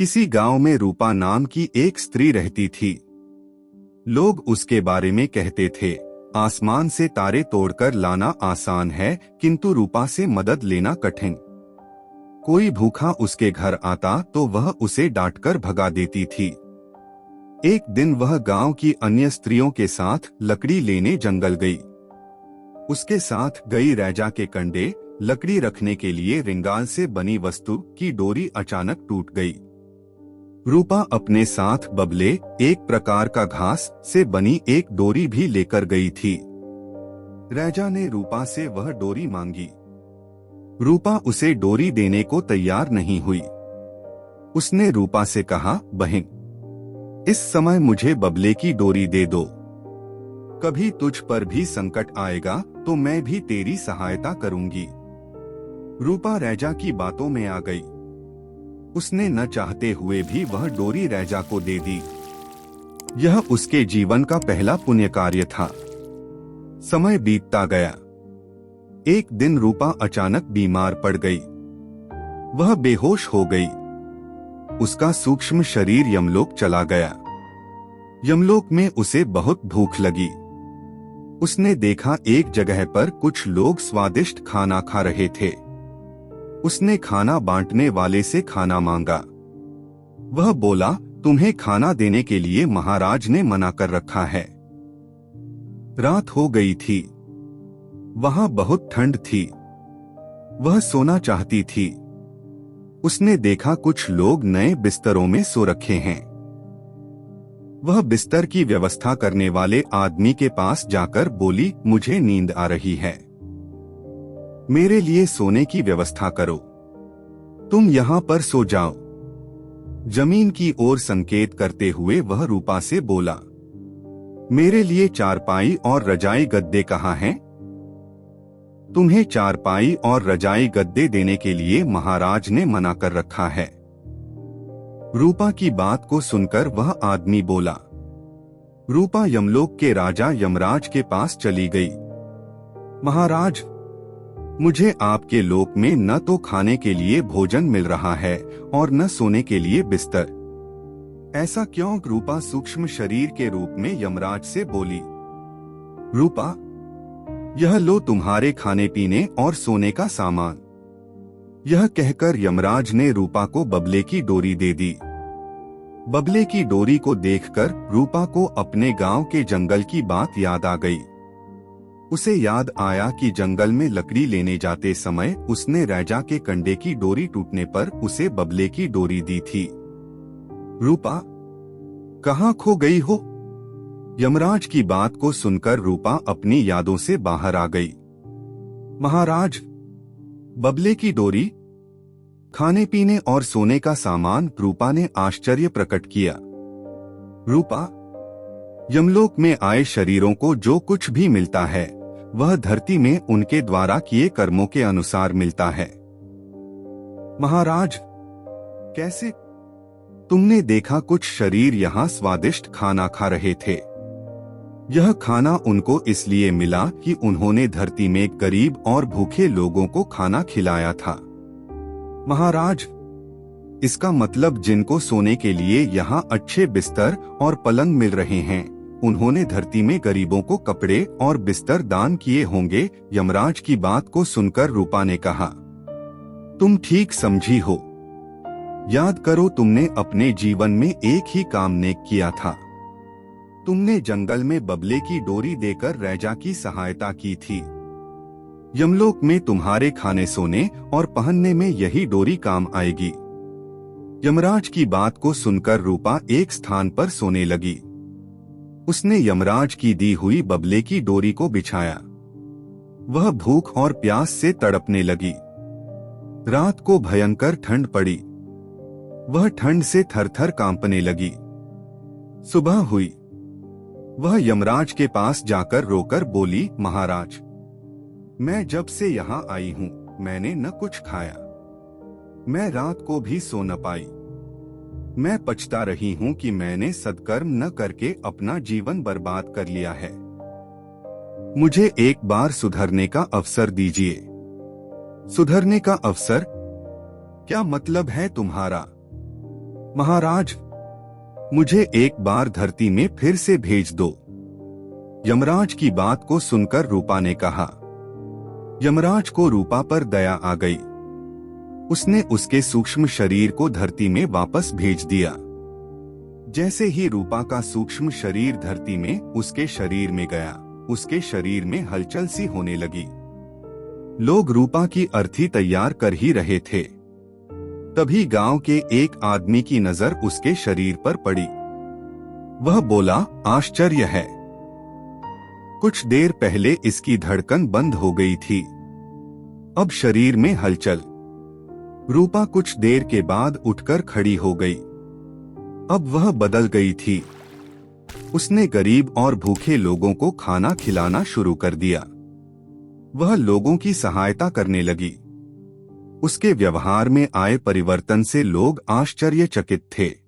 किसी गांव में रूपा नाम की एक स्त्री रहती थी। लोग उसके बारे में कहते थे, आसमान से तारे तोड़कर लाना आसान है, किंतु रूपा से मदद लेना कठिन। कोई भूखा उसके घर आता तो वह उसे डांटकर भगा देती थी। एक दिन वह गांव की अन्य स्त्रियों के साथ लकड़ी लेने जंगल गई। उसके साथ गई रैजा के कंडे, लकड़ी रखने के लिए रिंगाल से बनी वस्तु की डोरी अचानक टूट गई। रूपा अपने साथ बबले, एक प्रकार का घास से बनी एक डोरी भी लेकर गई थी। रैजा ने रूपा से वह डोरी मांगी। रूपा उसे डोरी देने को तैयार नहीं हुई। उसने रूपा से कहा, बहन, इस समय मुझे बबले की डोरी दे दो। कभी तुझ पर भी संकट आएगा तो मैं भी तेरी सहायता करूंगी। रूपा रैजा की बातों में आ गई। उसने न चाहते हुए भी वह डोरी रैजा को दे दी। यह उसके जीवन का पहला पुण्य कार्य था। समय बीतता गया। एक दिन रूपा अचानक बीमार पड़ गई। वह बेहोश हो गई। उसका सूक्ष्म शरीर यमलोक चला गया। यमलोक में उसे बहुत भूख लगी। उसने देखा एक जगह पर कुछ लोग स्वादिष्ट खाना खा रहे थे। उसने खाना बांटने वाले से खाना मांगा। वह बोला, तुम्हें खाना देने के लिए महाराज ने मना कर रखा है। रात हो गई थी। वहां बहुत ठंड थी। वह सोना चाहती थी। उसने देखा कुछ लोग नए बिस्तरों में सो रखे हैं। वह बिस्तर की व्यवस्था करने वाले आदमी के पास जाकर बोली, मुझे नींद आ रही है, मेरे लिए सोने की व्यवस्था करो। तुम यहाँ पर सो जाओ। जमीन की ओर संकेत करते हुए वह रूपा से बोला, मेरे लिए चारपाई और रजाई गद्दे कहाँ हैं? तुम्हें चारपाई और रजाई गद्दे देने के लिए महाराज ने मना कर रखा है। रूपा की बात को सुनकर वह आदमी बोला। रूपा यमलोक के राजा यमराज के पास चली गई। महाराज, मुझे आपके लोक में न तो खाने के लिए भोजन मिल रहा है और न सोने के लिए बिस्तर। ऐसा क्यों? रूपा सूक्ष्म शरीर के रूप में यमराज से बोली। रूपा, यह लो तुम्हारे खाने पीने और सोने का सामान। यह कहकर यमराज ने रूपा को बबले की डोरी दे दी। बबले की डोरी को देखकर रूपा को अपने गांव के जंगल की बात याद आ गई। उसे याद आया कि जंगल में लकड़ी लेने जाते समय उसने रैजा के कंडे की डोरी टूटने पर उसे बबले की डोरी दी थी। रूपा, कहाँ खो गई हो? यमराज की बात को सुनकर रूपा अपनी यादों से बाहर आ गई। महाराज, बबले की डोरी, खाने पीने और सोने का सामान। रूपा ने आश्चर्य प्रकट किया। रूपा, यमलोक में आए शरीरों को जो कुछ भी मिलता है वह धरती में उनके द्वारा किए कर्मों के अनुसार मिलता है। महाराज, कैसे? तुमने देखा कुछ शरीर यहाँ स्वादिष्ट खाना खा रहे थे। यह खाना उनको इसलिए मिला कि उन्होंने धरती में गरीब और भूखे लोगों को खाना खिलाया था। महाराज, इसका मतलब जिनको सोने के लिए यहाँ अच्छे बिस्तर और पलंग मिल रहे हैं, उन्होंने धरती में गरीबों को कपड़े और बिस्तर दान किए होंगे। यमराज की बात को सुनकर रूपा ने कहा, तुम ठीक समझी हो। याद करो, तुमने अपने जीवन में एक ही काम नेक किया था। तुमने जंगल में बबले की डोरी देकर रैजा की सहायता की थी। यमलोक में तुम्हारे खाने, सोने और पहनने में यही डोरी काम आएगी। यमराज की बात को सुनकर रूपा एक स्थान पर सोने लगी। उसने यमराज की दी हुई बबले की डोरी को बिछाया। वह भूख और प्यास से तड़पने लगी। रात को भयंकर ठंड पड़ी। वह ठंड से थरथर कांपने लगी। सुबह हुई। वह यमराज के पास जाकर रोकर बोली, महाराज, मैं जब से यहाँ आई हूँ मैंने न कुछ खाया। मैं रात को भी सो न पाई। मैं पछता रही हूँ कि मैंने सत्कर्म न करके अपना जीवन बर्बाद कर लिया है। मुझे एक बार सुधरने का अवसर दीजिए। सुधरने का अवसर? क्या मतलब है तुम्हारा? महाराज, मुझे एक बार धरती में फिर से भेज दो। यमराज की बात को सुनकर रूपा ने कहा। यमराज को रूपा पर दया आ गई। उसने उसके सूक्ष्म शरीर को धरती में वापस भेज दिया। जैसे ही रूपा का सूक्ष्म शरीर धरती में उसके शरीर में गया, उसके शरीर में हलचल सी होने लगी। लोग रूपा की अर्थी तैयार कर ही रहे थे। तभी गांव के एक आदमी की नजर उसके शरीर पर पड़ी। वह बोला, आश्चर्य है, कुछ देर पहले इसकी धड़कन बंद हो गई थी, अब शरीर में हलचल। रूपा कुछ देर के बाद उठकर खड़ी हो गई। अब वह बदल गई थी। उसने गरीब और भूखे लोगों को खाना खिलाना शुरू कर दिया। वह लोगों की सहायता करने लगी। उसके व्यवहार में आए परिवर्तन से लोग आश्चर्यचकित थे।